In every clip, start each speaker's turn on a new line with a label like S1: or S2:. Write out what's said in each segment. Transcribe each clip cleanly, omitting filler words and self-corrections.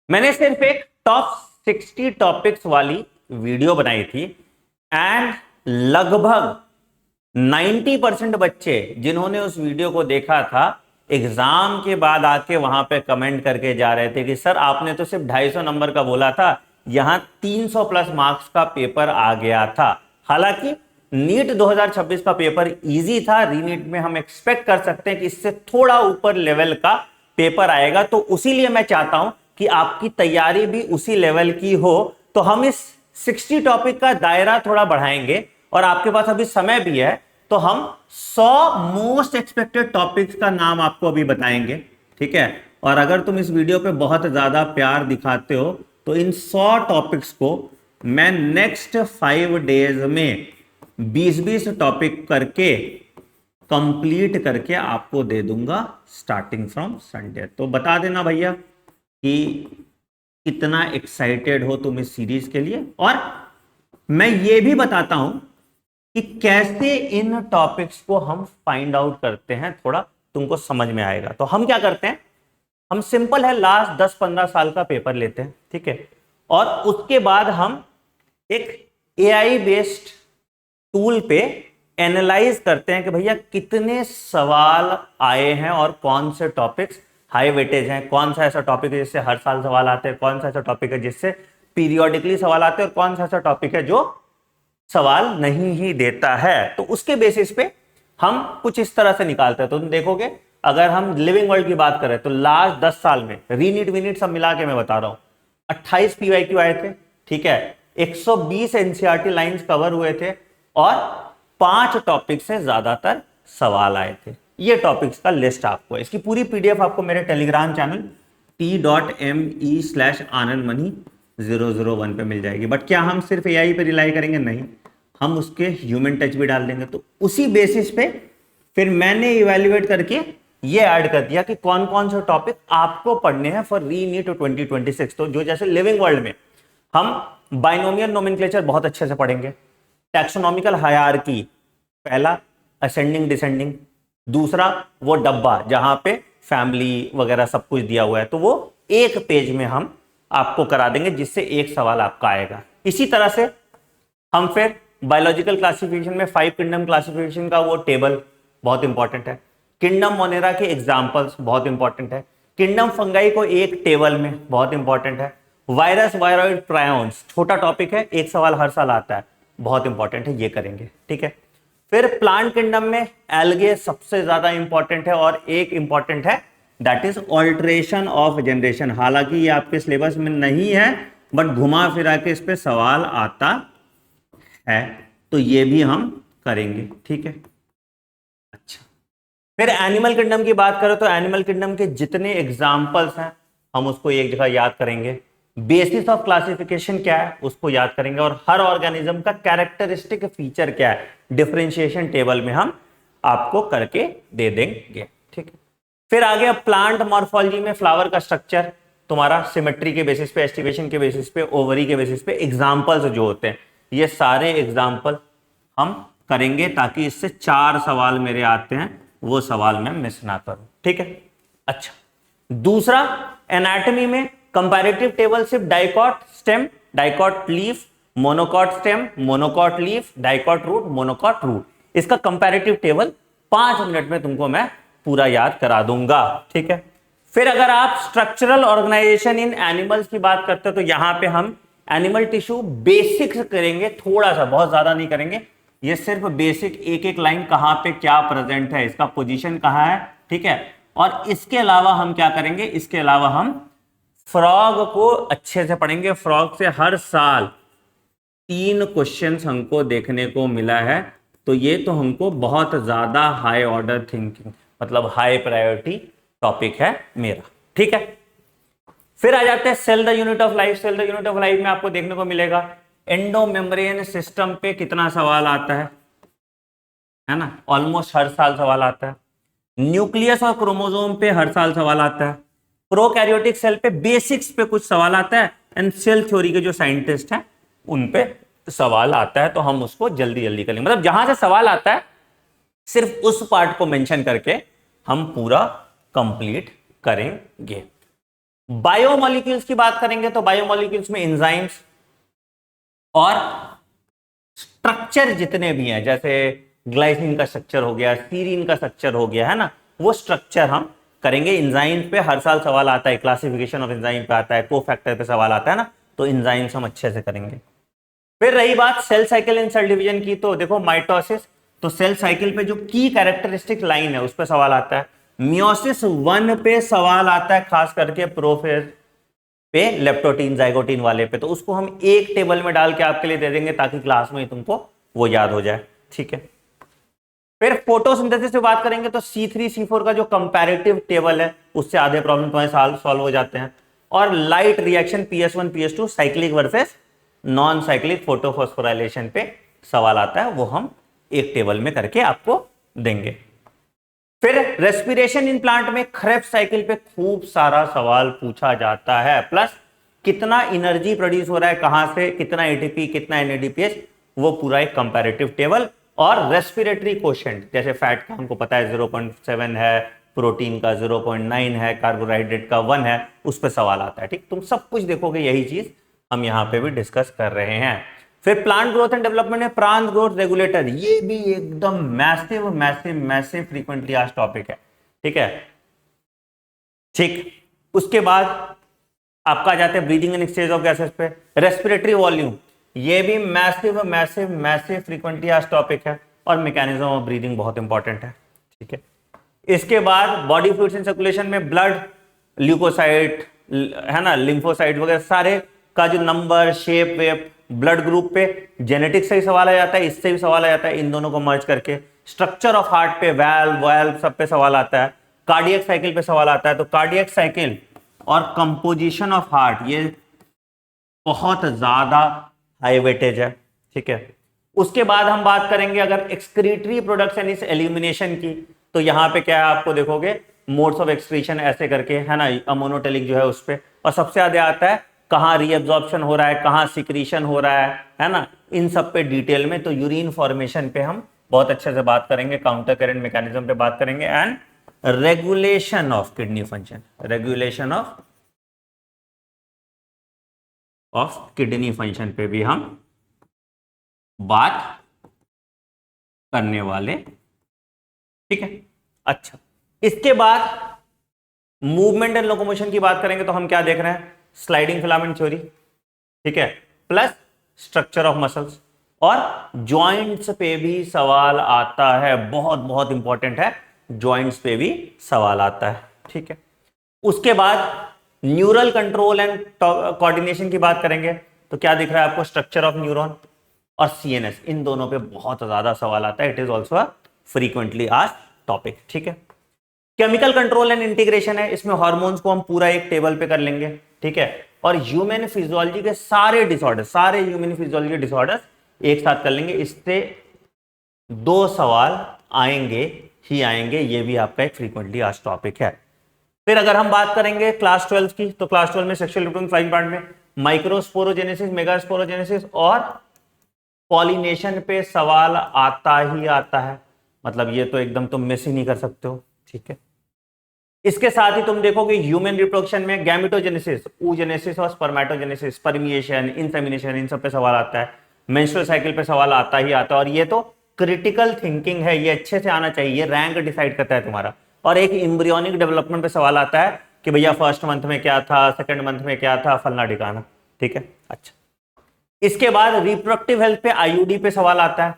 S1: मैंने सिर्फ एक टॉप 60 टॉपिक्स वाली वीडियो बनाई थी एंड लगभग 90% बच्चे जिन्होंने उस वीडियो को देखा था एग्जाम के बाद आके वहां पे कमेंट करके जा रहे थे कि सर आपने तो सिर्फ 250 नंबर का बोला था, यहां 300 प्लस मार्क्स का पेपर आ गया था। हालांकि नीट 2026 का पेपर इजी था, रीनीट में हम एक्सपेक्ट कर सकते हैं कि इससे थोड़ा ऊपर लेवल का पेपर आएगा, तो उसीलिए मैं चाहता हूं कि आपकी तैयारी भी उसी लेवल की हो। तो हम इस 60 टॉपिक का दायरा थोड़ा बढ़ाएंगे और आपके पास अभी समय भी है, तो हम 100 मोस्ट एक्सपेक्टेड टॉपिक्स का नाम आपको अभी बताएंगे, ठीक है। और अगर तुम इस वीडियो पे बहुत ज्यादा प्यार दिखाते हो तो इन 100 टॉपिक्स को मैं नेक्स्ट 5 डेज में 20-20 टॉपिक करके कंप्लीट करके आपको दे दूंगा स्टार्टिंग फ्रॉम संडे। तो बता देना भैया कि कितना एक्साइटेड हो तुम इस सीरीज के लिए। और मैं ये भी बताता हूं कि कैसे इन टॉपिक्स को हम फाइंड आउट करते हैं, थोड़ा तुमको समझ में आएगा। तो हम क्या करते हैं, हम सिंपल है लास्ट 10-15 साल का पेपर लेते हैं, ठीक है, और उसके बाद हम एक एआई बेस्ड टूल पे एनालाइज करते हैं कि भैया कितने सवाल आए हैं और कौन से टॉपिक्स हाई वेटेज हैं, कौन सा ऐसा टॉपिक है जिससे हर साल सवाल आते हैं, कौन सा ऐसा टॉपिक है जिससे पीरियोडिकली सवाल आते हैं, और कौन सा ऐसा टॉपिक है जो सवाल नहीं ही देता है। तो उसके बेसिस पे हम कुछ इस तरह से निकालते हैं। तो तुम देखोगे अगर हम लिविंग वर्ल्ड की बात करें तो लास्ट 10 साल में रीनीट वीनीट सब मिला के मैं बता रहा हूं 28 पीवाईक्यू आए थे, ठीक है, 120 एनसीईआरटी लाइंस कवर हुए थे और 5 टॉपिक से ज्यादातर सवाल आए थे। ये टॉपिक्स का लिस्ट आपको है, इसकी पूरी पीडीएफ आपको मेरे टेलीग्राम चैनल t.me/anandmani001 पे मिल जाएगी। बट क्या हम सिर्फ एआई पे रिलाई करेंगे? नहीं, हम उसके ह्यूमन टच भी डाल देंगे। तो उसी बेसिस पे फिर मैंने इवेल्युएट करके ये ऐड कर दिया कि कौन कौन से टॉपिक आपको पढ़ने हैं फॉर रीनीट 2026। तो जो जैसे लिविंग वर्ल्ड में हम बाइनोमियल नोमेनक्लेचर बहुत अच्छे से पढ़ेंगे, टैक्सोनॉमिकल हायरार्की पहला, असेंडिंग डिसेंडिंग दूसरा, वो डब्बा जहां पे फैमिली वगैरह सब कुछ दिया हुआ है, तो वो एक पेज में हम आपको करा देंगे जिससे एक सवाल आपका आएगा। इसी तरह से हम फिर बायोलॉजिकल क्लासिफिकेशन में 5 किंगडम क्लासिफिकेशन का वो टेबल बहुत इंपॉर्टेंट है, किंगडम मोनेरा के एग्जांपल्स बहुत इंपॉर्टेंट है, किंगडम फंगाई को एक टेबल में बहुत इंपॉर्टेंट है, वायरस वायरॉइड प्रायोन्स छोटा टॉपिक है, एक सवाल हर साल आता है, बहुत इंपॉर्टेंट है, ये करेंगे, ठीक है। फिर प्लांट किंगडम में एल्गे सबसे ज्यादा इंपॉर्टेंट है और एक इंपॉर्टेंट है that is alteration of generation. हालांकि ये आपके सिलेबस में नहीं है बट घुमा फिरा के इस पे सवाल आता है, तो ये भी हम करेंगे, ठीक है। अच्छा, फिर एनिमल किंगडम की बात करें तो एनिमल किंगडम के जितने एग्जाम्पल्स हैं हम उसको एक जगह याद करेंगे, बेसिस ऑफ क्लासिफिकेशन क्या है उसको याद करेंगे, और हर ऑर्गेनिज्म का कैरेक्टरिस्टिक फीचर क्या है डिफरेंशिएशन टेबल में हम आपको करके दे देंगे, ठीक है। फिर आगे प्लांट मॉर्फोलॉजी में फ्लावर का स्ट्रक्चर तुम्हारा सिमेट्री के बेसिस पे, एस्टिवेशन के बेसिस पे, ओवरी के बेसिस पे एग्जाम्पल्स जो होते हैं ये सारे एग्जाम्पल हम करेंगे ताकि इससे 4 सवाल मेरे आते हैं वो सवाल मैं मिस ना करूं, ठीक है। अच्छा, दूसरा एनाटॉमी में कंपैरेटिव टेबल सिर्फ dicot stem, dicot leaf, monocot stem, monocot leaf, dicot root, monocot root, इसका कंपैरेटिव टेबल 5 मिनट में तुमको मैं पूरा याद करा दूंगा, ठीक है। फिर अगर आप स्ट्रक्चरल ऑर्गेनाइजेशन इन एनिमल्स की बात करते हो तो यहां पे हम एनिमल टिश्यू बेसिक्स करेंगे, थोड़ा सा, बहुत ज्यादा नहीं करेंगे, ये सिर्फ बेसिक एक एक लाइन कहां पे क्या प्रेजेंट है, इसका पोजीशन कहां है, ठीक है। और इसके अलावा हम क्या करेंगे, इसके अलावा हम फ्रॉग को अच्छे से पढ़ेंगे। फ्रॉग से हर साल 3 क्वेश्चंस हमको देखने को मिला है, तो ये तो हमको बहुत ज्यादा हाई ऑर्डर थिंकिंग मतलब हाई प्रायोरिटी टॉपिक है मेरा, ठीक है। फिर आ जाते हैं cell the unit of life. Cell the unit of life में आपको देखने को मिलेगा एंडो मेम्ब्रेन सिस्टम पे कितना सवाल आता है ना, ऑलमोस्ट हर साल सवाल आता है। न्यूक्लियस और क्रोमोसोम पे हर साल सवाल आता है। प्रोकैरियोटिक सेल पे बेसिक्स पे कुछ सवाल आता है, एंड सेल थ्योरी के जो साइंटिस्ट हैं उन पे सवाल आता है, तो हम उसको जल्दी जल्दी करेंगे। मतलब जहां से सवाल आता है सिर्फ उस पार्ट को मेंशन करके हम पूरा कंप्लीट करेंगे। बायोमोलिक्यूल्स की बात करेंगे तो बायोमोलिक्यूल्स में एंजाइम्स और स्ट्रक्चर जितने भी हैं, जैसे ग्लाइसिन का स्ट्रक्चर हो गया, सीरीन का स्ट्रक्चर हो गया, है ना, वो स्ट्रक्चर हम करेंगे। एंजाइम पे हर साल सवाल आता है, क्लासिफिकेशन ऑफ एंजाइम पे आता है, कोफैक्टर पे सवाल आता है ना, तो एंजाइम्स हम अच्छे से करेंगे। फिर रही बात cell cycle in cell division की, तो देखो माइटोसिस, तो सेल साइकिल पे जो की कैरेक्टरिस्टिक लाइन है उस पर सवाल आता है। मियोसिस 1 पे सवाल आता है, खास करके प्रोफेज पे, लेप्टोटीन जाइगोटीन वाले पे, तो उसको हम एक टेबल में डाल के आपके लिए दे देंगे ताकि क्लास में ही तुमको वो याद हो जाए, ठीक है। फिर फोटोसिंथेसिस से बात करेंगे तो C3 C4 का जो कंपैरेटिव टेबल है उससे आधे प्रॉब्लम तुम्हारे सॉल्व हो जाते हैं। और light reaction PS1 PS2 cyclic versus non cyclic photophosphorylation पे सवाल आता है, वो हम एक टेबल में करके आपको देंगे। फिर रेस्पिरेशन इन प्लांट में क्रेब्स साइकिल पे खूब सारा सवाल पूछा जाता है, प्लस कितना एनर्जी प्रोड्यूस हो रहा है, कहां से, कितना एटीपी, कितना NADPH, वो पूरा एक कंपैरेटिव टेबल। और रेस्पिरेटरी कोशेंट, जैसे फैट का हमको पता है 0.7 है, प्रोटीन का 0.9 है, कार्बोहाइड्रेट का 1 है, उस पर सवाल आता है, ठीक। तुम सब कुछ देखोगे, यही चीज हम यहां पे भी डिस्कस कर रहे हैं। फिर प्लांट ग्रोथ एंड डेवलपमेंट में प्लांट ग्रोथ रेगुलेटर, ये भी एकदम मैसिव मैसिव मैसिव फ्रीक्वेंटली आज टॉपिक है, ठीक है, ठीक। उसके बाद आपका जाते हैं breathing and exchange of gases पे। रेस्पिरेटरी वॉल्यूम, ये भी मैसिव मैसिव मैसिव फ्रीक्वेंटली आज टॉपिक है, और मैकेनिज्म ऑफ ब्रीदिंग बहुत इंपॉर्टेंट है, ठीक है। इसके बाद बॉडी फ्लूइड्स इन सर्कुलेशन में ब्लड, ल्यूकोसाइट, है ना, लिम्फोसाइट वगैरह सारे का जो नंबर, शेप वेप, ब्लड ग्रुप पे, जेनेटिक्स से ही सवाल आ जाता है, इससे भी सवाल आ जाता है, इन दोनों को मर्ज करके। स्ट्रक्चर ऑफ हार्ट पे, वैल्व वैल्व सब पे सवाल आता है। कार्डियक साइकिल पे सवाल आता है, तो कार्डियक साइकिल और कंपोजिशन ऑफ हार्ट, ये बहुत ज्यादा हाई वेटेज है, ठीक है। उसके बाद हम बात करेंगे अगर एक्सक्रीटरी प्रोडक्ट्स यानी एलिमिनेशन की, तो यहां पे क्या है, आपको देखोगे मोड्स ऑफ एक्सक्रीशन ऐसे करके, है ना, अमोनोटेलिक जो है उस पे, और सबसे ज्यादा आता है कहां रीअब्जॉर्प्शन हो रहा है, कहां सिक्रीशन हो रहा है ना, इन सब पे डिटेल में। तो यूरिन फॉर्मेशन पे हम बहुत अच्छे से बात करेंगे, काउंटर करंट मैकेनिज्म पे बात करेंगे, and regulation of kidney function, regulation of kidney function पे भी हम बात करने वाले, ठीक है। अच्छा, इसके बाद मूवमेंट एंड लोकोमोशन की बात करेंगे तो हम क्या देख रहे हैं, स्लाइडिंग फिलामेंट थ्योरी, ठीक है, प्लस स्ट्रक्चर ऑफ मसल्स, और जॉइंट्स पे भी सवाल आता है, बहुत बहुत इंपॉर्टेंट है, जॉइंट्स पे भी सवाल आता है, ठीक है। उसके बाद न्यूरल कंट्रोल एंड कोऑर्डिनेशन की बात करेंगे तो क्या दिख रहा है आपको, स्ट्रक्चर ऑफ न्यूरॉन और CNS, इन दोनों पे बहुत ज्यादा सवाल आता है, it is also frequently asked topic, ठीक है। केमिकल कंट्रोल एंड इंटीग्रेशन है, इसमें हार्मोन्स को हम पूरा एक टेबल पे कर लेंगे, ठीक है। और ह्यूमन फिजियोलॉजी के सारे डिसऑर्डर, सारे ह्यूमन फिजियोलॉजी डिसऑर्डर्स एक साथ कर लेंगे, इससे 2 सवाल आएंगे ही आएंगे, ये भी आपका एक फ्रीक्वेंटली आस्क्ड टॉपिक है। फिर अगर हम बात करेंगे क्लास 12 की, तो क्लास 12 में सेक्सुअल रिप्रोडक्टिव फ्लाइंग प्लांट में माइक्रोस्पोरोजेनेसिस, मेगास्पोरोजेनेसिस और पॉलिनेशन पे सवाल आता ही आता है, मतलब ये तो एकदम तुम मिस ही नहीं कर सकते हो, ठीक है। इसके साथ ही तुम देखोगे ह्यूमन रिप्रोडक्शन में गैमेटोजेनेसिस, oogenesis और स्पर्मेटोजेनेसिस, स्पर्मिएशन, इंसेमिनेशन, इन सब पे सवाल आता है। मेंस्ट्रुअल साइकिल पे सवाल आता ही आता है, और ये तो क्रिटिकल थिंकिंग है, ये अच्छे से आना चाहिए, रैंक डिसाइड करता है तुम्हारा। और एक एम्ब्रियोनिक डेवलपमेंट पे सवाल आता है कि भैया फर्स्ट मंथ में क्या था, सेकंड मंथ में क्या था, फलना ठिकाना, ठीक है। अच्छा, इसके बाद रिप्रोडक्टिव हेल्थ पे IUD पे सवाल आता है,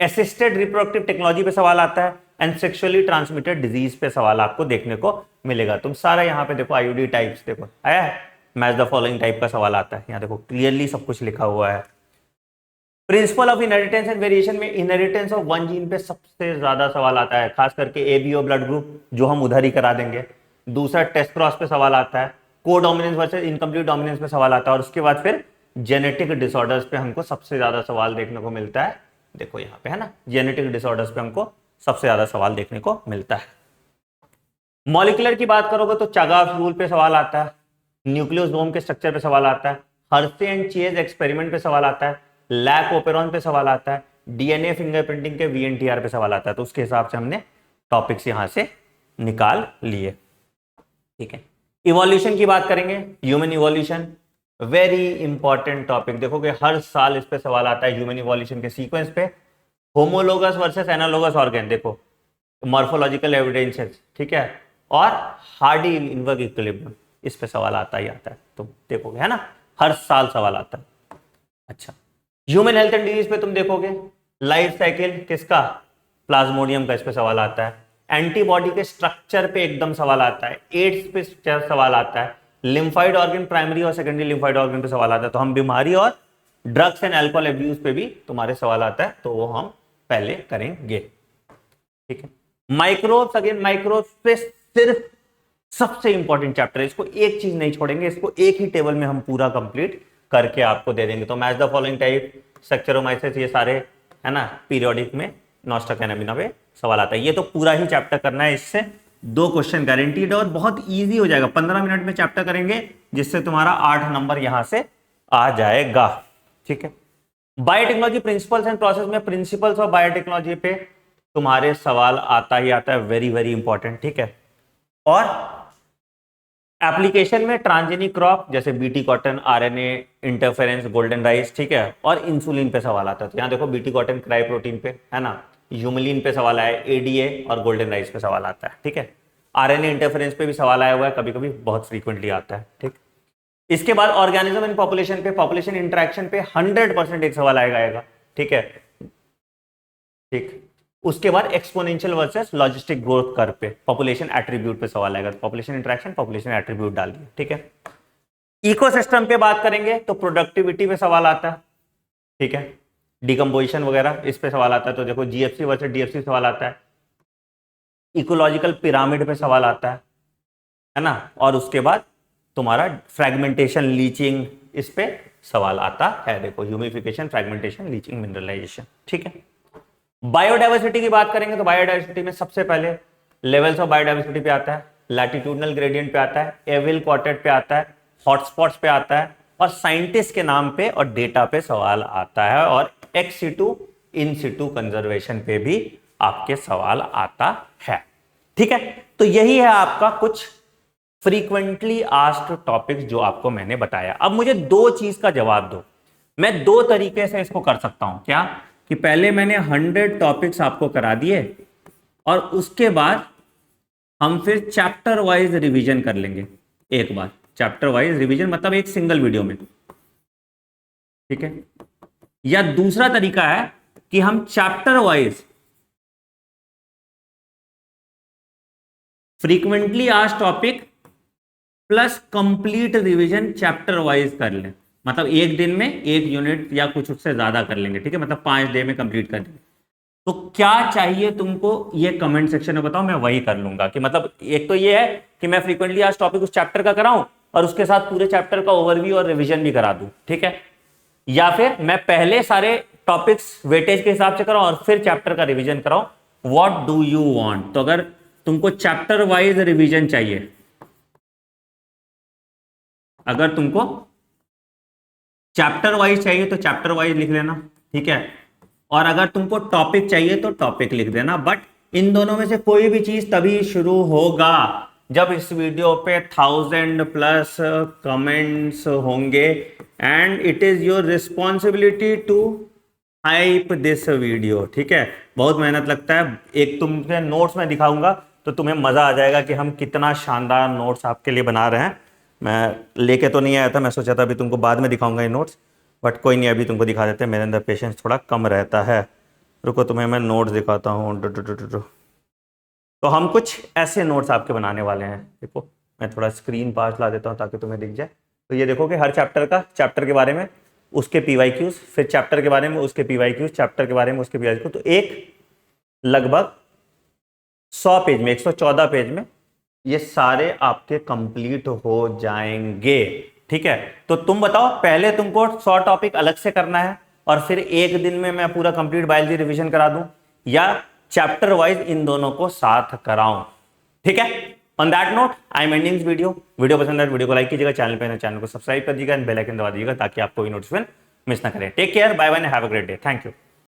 S1: असिस्टेड रिप्रोडक्टिव टेक्नोलॉजी पे सवाल आता है, एंड सेक्सुअली ट्रांसमिटेड डिजीज पे सवाल आपको देखने को मिलेगा। तुम सारा यहाँ पे देखो IUD टाइप्स देखो आया है, मैच द फॉलोइंग टाइप का सवाल आता है, यहाँ देखो क्लियरली सब कुछ लिखा हुआ है। Principle of inheritance and variation में इनहेरिटेंस ऑफ 1 जीन पे सबसे ज्यादा सवाल आता है, खास करके ABO ब्लड ग्रुप, जो हम उधर ही करा देंगे। दूसरा टेस्ट क्रॉस पे सवाल आता है, को डोमिनेंस वर्सेस इनकम्प्लीट डोमिनेंस पे सवाल आता है, और उसके बाद फिर जेनेटिक डिसऑर्डर्स पे हमको सबसे ज्यादा सवाल देखने को मिलता है, देखो यहाँ पे है ना, जेनेटिक डिसऑर्डर्स पे हमको सबसे ज्यादा सवाल देखने को मिलता है। मॉलिक्यूलर की बात करोगे तो चागाफ रूल पे सवाल आता है, न्यूक्लियोसोम के स्ट्रक्चर पे सवाल आता है, हर्से एंड चेज एक्सपेरिमेंट पे सवाल आता है, लैक ओपेरॉन पे सवाल आता है, DNA फिंगरप्रिंटिंग के VNTR पे सवाल आता है। तो उसके हिसाब से हमने टॉपिक्स यहां से निकाल लिए, ठीक है। इवोल्यूशन की बात करेंगे, human evolution, very important topic. देखोगे हर साल इस पे सवाल आता है ह्यूमन इवोल्यूशन के सीक्वेंस पे। होमोलोगस वर्सेस एनालोगस ऑर्गन, देखो मॉर्फोलॉजिकल एविडेंसेस, ठीक है, और हार्डी इनवर्ग इक्विलिब्रियम, इस पे सवाल आता ही आता है, तुम देखोगे है ना, हर साल सवाल आता है। अच्छा, ह्यूमन हेल्थ एंड डिजीज पे तुम देखोगे लाइफ साइकिल किसका, प्लाज्मोडियम का, इस पे सवाल आता है। एंटीबॉडी के स्ट्रक्चर पे एकदम सवाल आता है। एड्स पे सवाल आता है। लिम्फाइड ऑर्गन, प्राइमरी और सेकेंडरी लिम्फाइड ऑर्गन पे सवाल आता है। तो हम बीमारी और ड्रग्स एंड अल्कोहल अब्यूज पे भी तुम्हारे सवाल आता है, तो वो हम पहले करेंगे, ठीक है। माइक्रोब्स, अगेन माइक्रोब्स पे सिर्फ सबसे इंपॉर्टेंट चैप्टर है, इसको एक चीज नहीं छोड़ेंगे, इसको एक ही टेबल में हम पूरा कंप्लीट करके आपको दे देंगे। तो मैच द फॉलोइंग टाइप, स्ट्रक्चरोमाइसिस, ये सारे है ना, पीरियोडिक में नॉस्टाकैनाबिना पे सवाल आता है। ये तो पूरा ही चैप्टर करना है, इससे 2 क्वेश्चन गारंटीड और बहुत इजी हो जाएगा। 15 मिनट में चैप्टर करेंगे, जिससे तुम्हारा 8 नंबर यहां से आ जाएगा, ठीक है। बायोटेक्नोलॉजी प्रिंसिपल्स एंड प्रोसेस में प्रिंसिपल्स ऑफ बायोटेक्नोलॉजी पे तुम्हारे सवाल आता ही आता है, वेरी वेरी इंपॉर्टेंट, ठीक है। और एप्लीकेशन में ट्रांसजेनिक क्रॉप जैसे BT cotton, RNA interference, golden rice, ठीक है, और इंसुलिन पे सवाल आता है। तो यहाँ देखो बीटी कॉटन क्राई प्रोटीन पे है ना, ह्यूमिलिन पे सवाल आया, एडीए और गोल्डन राइस पे सवाल आता है, ठीक है। आरएनए इंटरफेरेंस पे भी सवाल आया हुआ है, कभी कभी बहुत फ्रीक्वेंटली आता है, ठीक। इसके बाद ऑर्गेनिज्म इन पॉपुलेशन पे, पॉपुलेशन इंटरेक्शन पे 100% एक सवाल आएगा, ठीक है, ठीक। उसके बाद exponential versus logistic growth curve पे, पॉपुलेशन एट्रीब्यूट पे सवाल आएगा। पॉपुलेशन इंटरेक्शन, पॉपुलेशन एट्रीब्यूट डाल दिया, ठीक है। इकोसिस्टम पे बात करेंगे तो प्रोडक्टिविटी पे सवाल आता है, ठीक है, डिकम्पोजिशन वगैरह इस पे सवाल आता है। तो देखो जीएफसी वर्सेस डीएफसी सवाल आता है। इकोलॉजिकल पिरामिड पे सवाल आता है ना, और उसके बाद तुम्हारा फ्रेगमेंटेशन, लीचिंग, इस पे सवाल आता है। देखो ह्यूमिफिकेशन, फ्रेगमेंटेशन, लीचिंग, मिनरलाइजेशन, ठीक है। बायोडाइवर्सिटी की बात करेंगे तो बायोडाइवर्सिटी में सबसे पहले लेवल्स ऑफ बायोडाइवर्सिटी पे आता है, लैटिट्यूडनल ग्रेडियंट पे आता है, एविल क्वार्टेट पे आता है, हॉटस्पॉट्स पे आता है, और साइंटिस्ट के नाम पे और डेटा पे सवाल आता है, और एक्स सिटू इन सिटू कंजर्वेशन पे भी आपके सवाल आता है, ठीक है। तो यही है आपका कुछ फ्रीक्वेंटली आस्क्ड टॉपिक्स जो आपको मैंने बताया। अब मुझे 2 चीज का जवाब दो। मैं 2 तरीके से इसको कर सकता हूं, क्या कि पहले मैंने 100 टॉपिक्स आपको करा दिए और उसके बाद हम फिर चैप्टर वाइज रिवीजन कर लेंगे। एक बार चैप्टर वाइज रिवीजन मतलब एक सिंगल वीडियो में, ठीक है। या दूसरा तरीका है कि हम chapter wise frequently asked topic plus complete revision chapter wise कर लें। मतलब एक दिन में एक यूनिट या कुछ उससे ज्यादा कर लेंगे, ठीक है, मतलब 5 डे में कंप्लीट कर देंगे। तो क्या चाहिए तुमको ये कमेंट सेक्शन में बताओ, मैं वही कर लूंगा। कि मतलब एक तो ये है कि मैं फ्रीक्वेंटली आज टॉपिक उस चैप्टर का कराऊं और उसके साथ पूरे चैप्टर का ओवरव्यू और रिवीजन भी करा दूं, ठीक है। या फिर मैं पहले सारे टॉपिक्स वेटेज के हिसाब से कराऊं और फिर चैप्टर का रिवीजन कराऊं। What do you want? तो अगर तुमको चैप्टर वाइज रिवीजन चाहिए, अगर तुमको चैप्टर वाइज चाहिए तो चैप्टर वाइज लिख लेना, ठीक है। और अगर तुमको टॉपिक चाहिए तो टॉपिक लिख देना। बट इन दोनों में से कोई भी चीज तभी शुरू होगा जब इस वीडियो पे 1000+ कमेंट्स होंगे, and it is your responsibility to hype this video, ठीक है। बहुत मेहनत लगता है। एक तुमके नोट्स में दिखाऊंगा तो तुम्हें मजा आ जाएगा कि हम कितना शानदार नोट्स आपके लिए बना रहे हैं। मैं लेके तो नहीं आया था, मैं सोचा था अभी तुमको बाद में दिखाऊंगा ये नोट्स, बट कोई नहीं, अभी तुमको दिखा देते हैं। मेरे अंदर पेशेंस थोड़ा कम रहता है। रुको तुम्हें मैं नोट्स दिखाता हूँ। तो हम कुछ ऐसे नोट्स आपके बनाने वाले हैं। देखो मैं थोड़ा स्क्रीन पास ला देता हूँ ताकि तुम्हें दिख जाए। तो ये देखो कि हर चैप्टर के बारे में उसके PYQs, फिर चैप्टर के बारे में उसके PYQs, चैप्टर के बारे में उसके PYQs। तो एक लगभग 100 पेज में, 114 पेज में ये सारे आपके कंप्लीट हो जाएंगे, ठीक है। तो तुम बताओ, पहले तुमको 100 टॉपिक अलग से करना है और फिर एक दिन में मैं पूरा कंप्लीट बायोलॉजी रिवीजन करा दूं, या चैप्टर वाइज इन दोनों को साथ कराऊं, ठीक है। On that note I am ending this video. Video पसंद आए वीडियो को लाइक कीजिएगा, चैनल को सब्सक्राइब कर दीजिएगा, बेल आइकन दबा दीजिएगा ताकि आपको भी नोटिफिकेशन मिस ना करें। Take care, bye bye, have a great day, thank you.